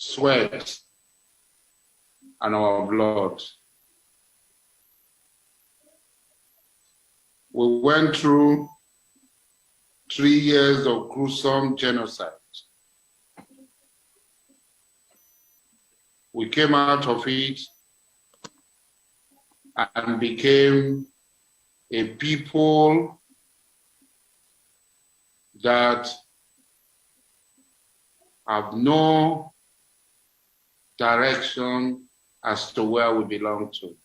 sweat, and our blood. We went through 3 years of gruesome genocide. We came out of it and became a people that have no direction as to where we belong to.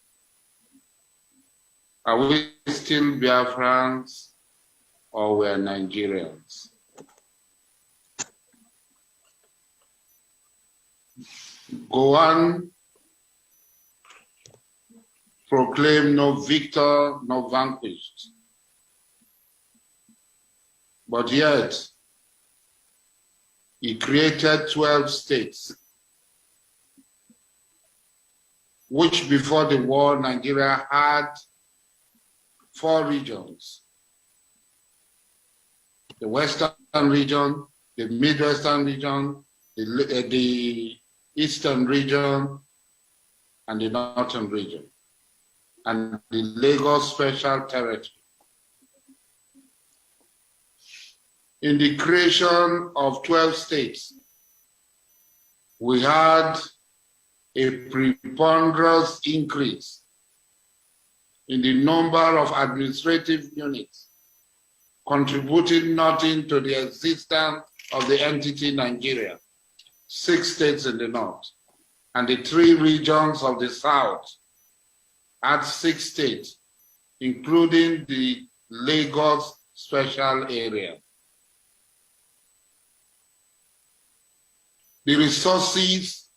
Are we still Biafrans or we're Nigerians? Goan proclaimed no victor, no vanquished. But yet, he created 12 states, which before the war, Nigeria had 4 regions. The Western region, the Midwestern region, the Eastern region, and the Northern region, and the Lagos Special Territory. In the creation of 12 states, we had a preponderance increase in the number of administrative units, contributing nothing to the existence of the entity Nigeria. 6 states in the north, and the 3 regions of the south had 6 states, including the Lagos Special Area. The resources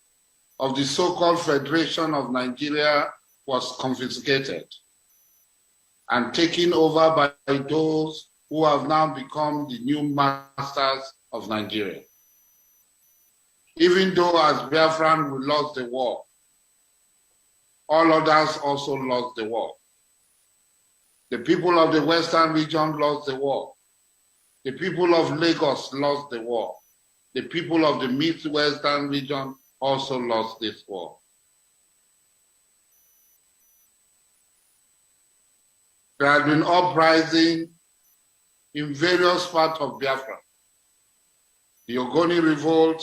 of the so-called Federation of Nigeria was confiscated and taken over by those who have now become the new masters of Nigeria. Even though as Biafran we lost the war, all others also lost the war. The people of the Western region lost the war. The people of Lagos lost the war. The people of the Midwestern region also lost this war. There had been uprising in various parts of Biafra. The Ogoni revolt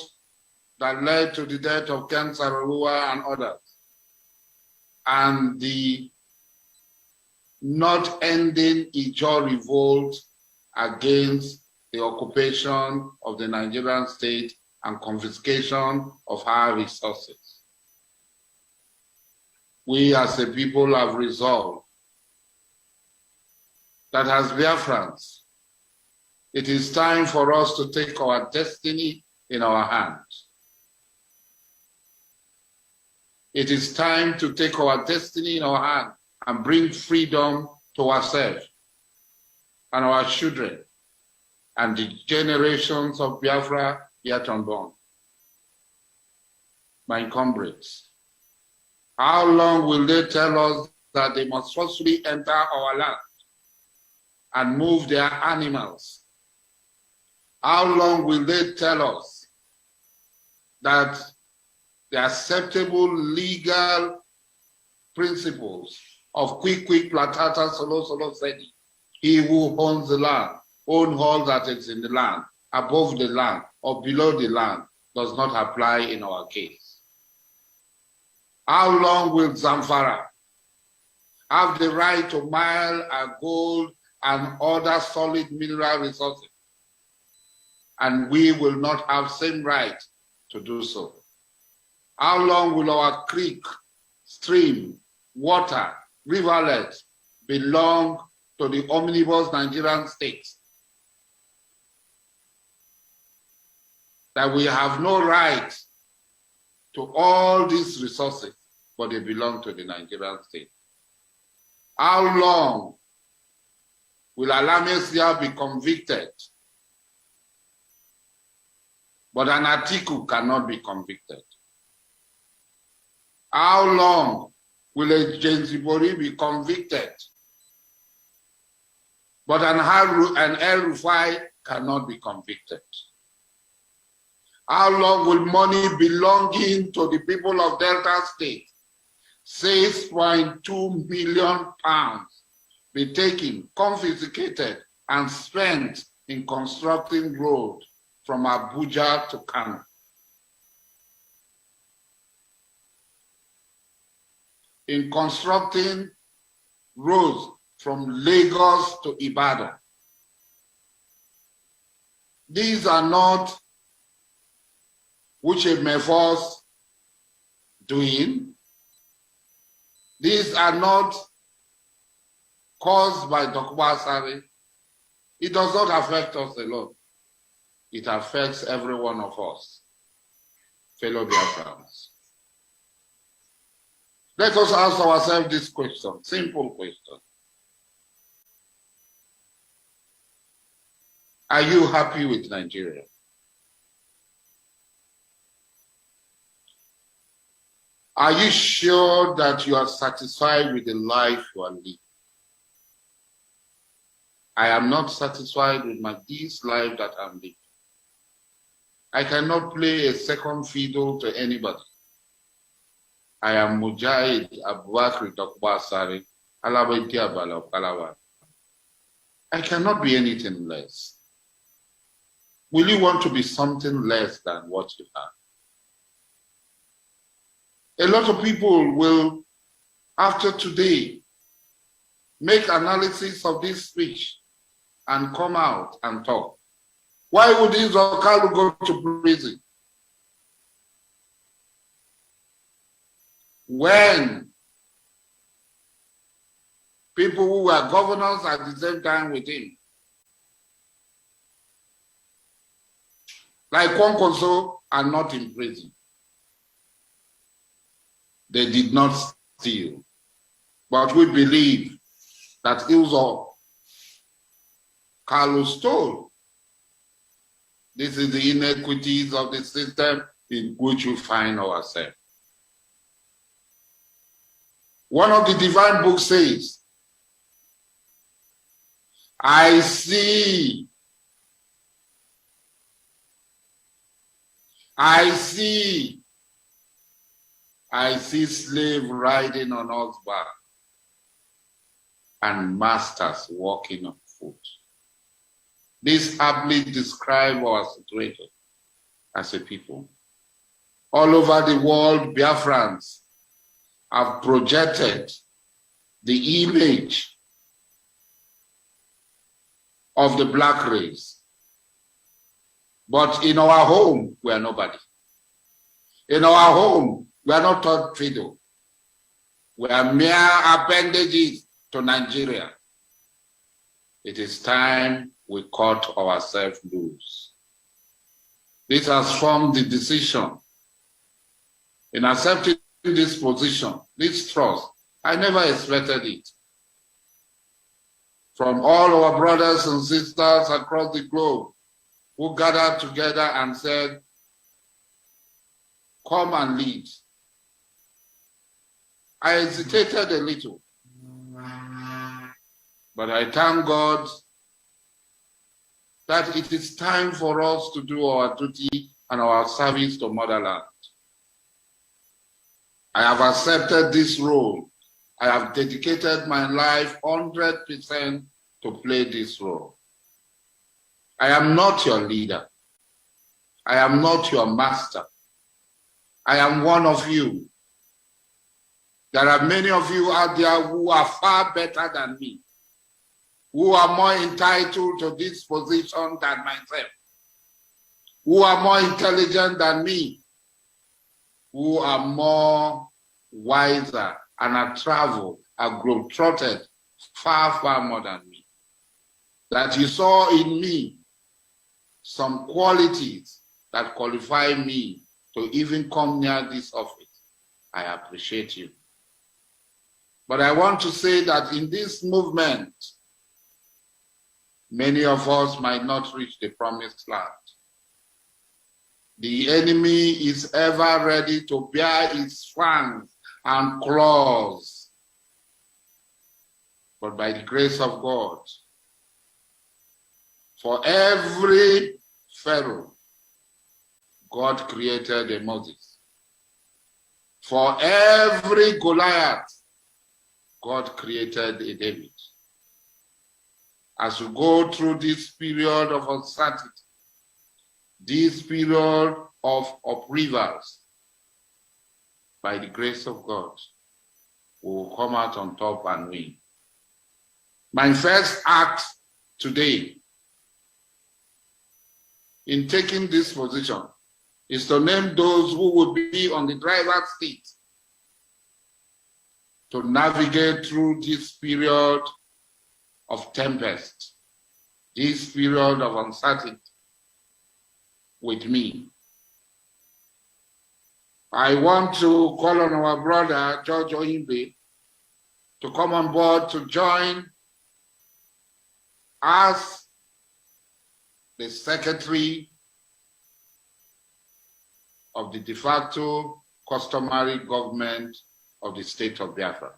that led to the death of Ken Saro-Wiwa and others, and the not ending Ijaw revolt against the occupation of the Nigerian state and confiscation of our resources. We as a people have resolved that as Biafrans, it is time for us to take our destiny in our hands. It is time to take our destiny in our hands and bring freedom to ourselves and our children and the generations of Biafra yet unborn. My comrades, how long will they tell us that they must forcefully enter our land and move their animals? How long will they tell us that the acceptable legal principles of quick platata solo sedi, he who owns the land, own all that is in the land, above the land or below the land, does not apply in our case? How long will Zamfara have the right to mine our gold and other solid mineral resources, and we will not have same right to do so? How long will our creek, stream, water, rivulet belong to the omnibus Nigerian states? That we have no right to all these resources, but they belong to the Nigerian state. How long will Alamesia be convicted, but an Atiku cannot be convicted? How long will a Jensibori be convicted, but an El Rufai cannot be convicted? How long will money belonging to the people of Delta State, 6.2 million pounds, be taken, confiscated, and spent in constructing roads from Abuja to Kano? In constructing roads from Lagos to Ibadan? These are not Uche Mefor's doing. These are not caused by Dokubo Asari. It does not affect us alone. It affects every one of us, fellow Biafrans. Let us ask ourselves this question, simple question. Are you happy with Nigeria? Are you sure that you are satisfied with the life you are living? I am not satisfied with this life that I'm living. I cannot play a second fiddle to anybody. I am Mujahid Abubakar Dokubo Asari, Alabati Abala of Kalawa. I cannot be anything less. Will you want to be something less than what you are? A lot of people will, after today, make analysis of this speech and come out and talk. Why would Israel Kalu go to prison? When people who were governors at the same time with him, like Kwankwaso, are not in prison. They did not steal. But we believe that Uzo Kalu stole. This is the inequities of the system in which we find ourselves. One of the divine books says, I see slave riding on horseback and masters walking on foot. This aptly describes our situation as a people. All over the world, Biafrans have projected the image of the black race. But in our home, we are nobody. In our home, we are not taught fiddle. We are mere appendages to Nigeria. It is time we cut ourselves loose. This has formed the decision. In accepting this position, this trust, I never expected it. From all our brothers and sisters across the globe who gathered together and said, come and lead. I hesitated a little, but I thank God that it is time for us to do our duty and our service to motherland. I have accepted this role. I have dedicated my life 100% to play this role. I am not your leader. I am not your master. I am one of you. There are many of you out there who are far better than me, who are more entitled to this position than myself, who are more intelligent than me, who are more wiser and have traveled, have globe-trotted far, far more than me. That you saw in me some qualities that qualify me to even come near this office. I appreciate you. But I want to say that in this movement, many of us might not reach the promised land. The enemy is ever ready to bear its fangs and claws. But by the grace of God, for every Pharaoh, God created a Moses. For every Goliath, God created a David. As we go through this period of uncertainty, this period of upheavals, by the grace of God, we will come out on top and win. My first act today in taking this position is to name those who would be on the driver's seat to navigate through this period of tempest, this period of uncertainty with me. I want to call on our brother, George Oyimbe, to come on board to join as the Secretary of the de facto customary government of the state of Biafra.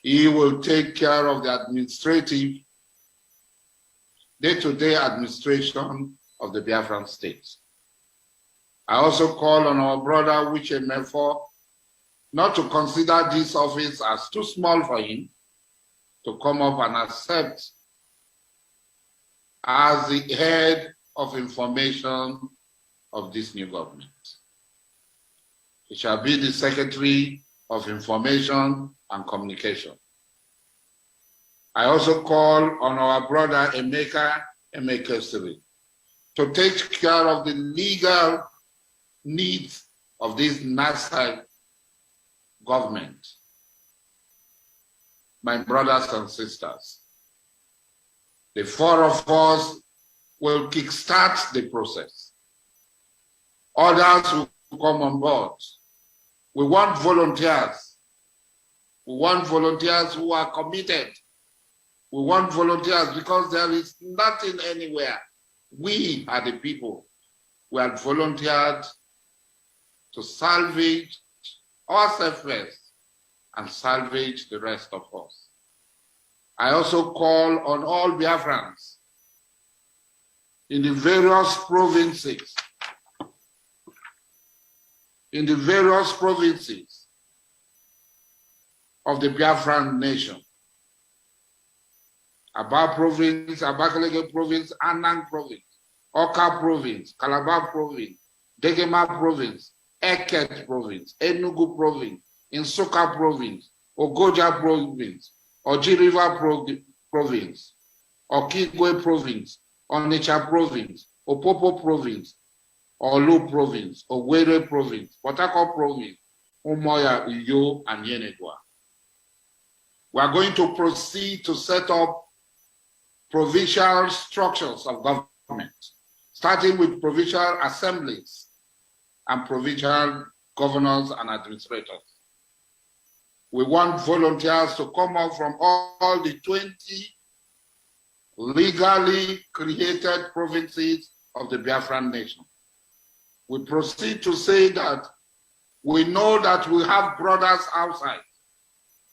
He will take care of the administrative, day-to-day administration of the Biafran state. I also call on our brother Uche Mefo not to consider this office as too small for him to come up and accept as the head of information of this new government. He shall be the Secretary of Information and Communication. I also call on our brother Emeka Emekesiri to take care of the legal needs of this NASA government. My brothers and sisters, the four of us will kickstart the process. Others will come on board. We want volunteers. We want volunteers who are committed. We want volunteers because there is nothing anywhere. We are the people who have volunteered to salvage ourselves first and salvage the rest of us. I also call on all Biafrans in the various provinces, of the Biafran nation. Aba province, Abakaleke province, Anang province, Oka province, Calabar province, Degema province, Eket province, Enugu province, Nsukka province, Ogoja province, Oji River province, Okigwe province, Onitsha province, Opopo province, Olu province, Owerri province, Port Harcourt province, Umuahia, Uyo, and Yenagoa. We are going to proceed to set up provincial structures of government, starting with provincial assemblies and provincial governors and administrators. We want volunteers to come up from all the 20 legally created provinces of the Biafran nation. We proceed to say that we know that we have brothers outside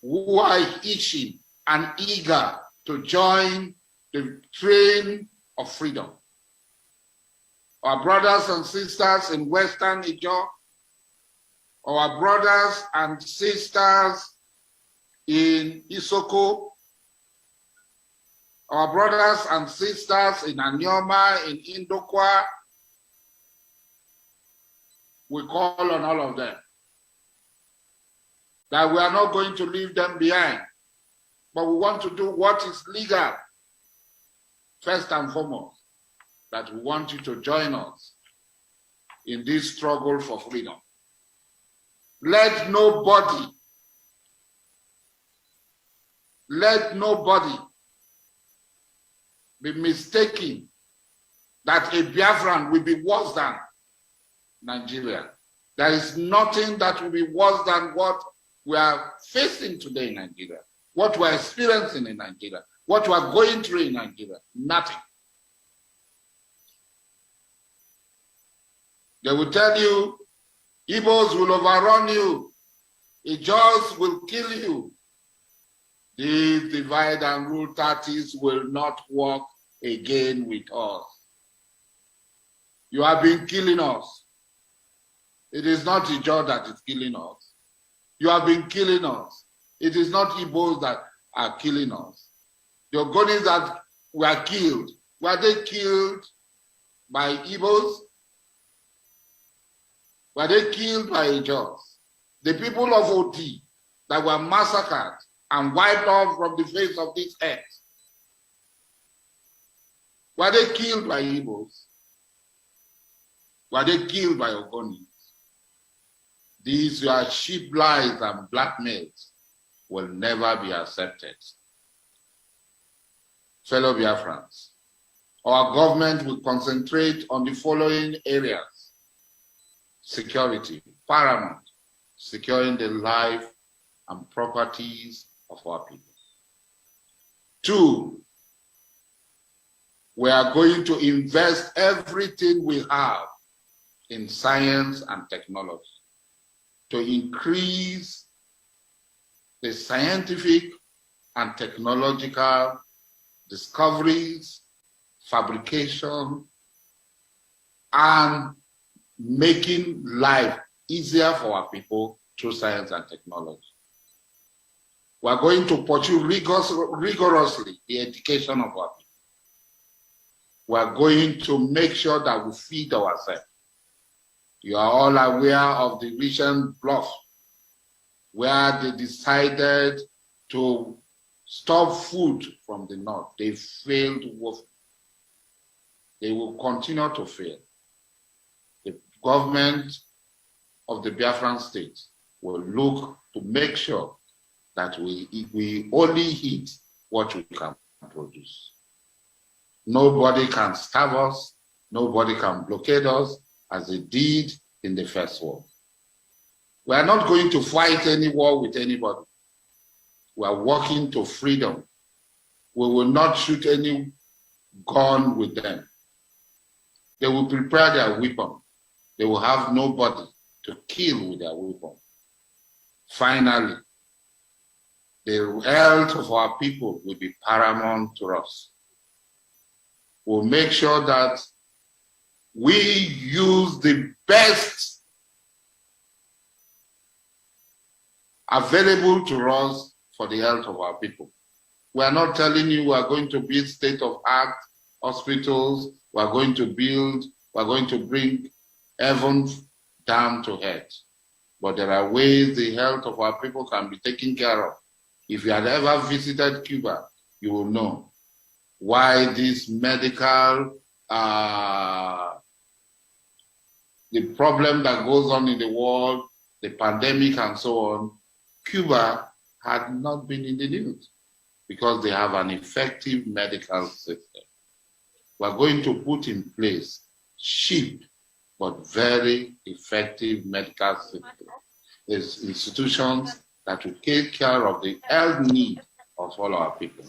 who are itching and eager to join the train of freedom. Our brothers and sisters in Western Ijaw, our brothers and sisters in Isoko, our brothers and sisters in Anyoma, in Indokwa, we call on all of them that we are not going to leave them behind, but we want to do what is legal. First and foremost, that we want you to join us in this struggle for freedom. Let nobody be mistaken that a Biafran will be worse than Nigeria. There is nothing that will be worse than what we are facing today in Nigeria, what we are experiencing in Nigeria, what we are going through in Nigeria. Nothing. They will tell you, Igbos will overrun you, Ijaws will kill you. These divide and rule parties will not work again with us. You have been killing us. It is not Ijaw that is killing us. You have been killing us. It is not Igbos that are killing us. The Ogonis that were killed, were they killed by Igbos? Were they killed by Ijaws? The people of Oti that were massacred and wiped off from the face of this earth, were they killed by Igbos? Were they killed by Ogonis? These your cheap lies and blackmails will never be accepted. Fellow Biafrans, our government will concentrate on the following areas: security, paramount, securing the life and properties of our people. 2, we are going to invest everything we have in science and technology to increase the scientific and technological discoveries, fabrication, and making life easier for our people through science and technology. We are going to pursue rigorously the education of our people. We are going to make sure that we feed ourselves. You are all aware of the recent bluff where they decided to stop food from the north. They failed woefully. They will continue to fail. The government of the Biafran state will look to make sure that we only eat what we can produce. Nobody can starve us. Nobody can blockade us as they did in the First War. We are not going to fight any war with anybody. We are working to freedom. We will not shoot any gun with them. They will prepare their weapon. They will have nobody to kill with their weapon. Finally, the health of our people will be paramount to us. We'll make sure that we use the best available to us for the health of our people. We are not telling you we are going to build state-of-art hospitals, we are going to bring heaven down to earth. But there are ways the health of our people can be taken care of. If you had ever visited Cuba, you will know why this medical, the problem that goes on in the world, the pandemic and so on, Cuba had not been in the news because they have an effective medical system. We're going to put in place cheap but very effective medical system. There's institutions that will take care of the health need of all our people.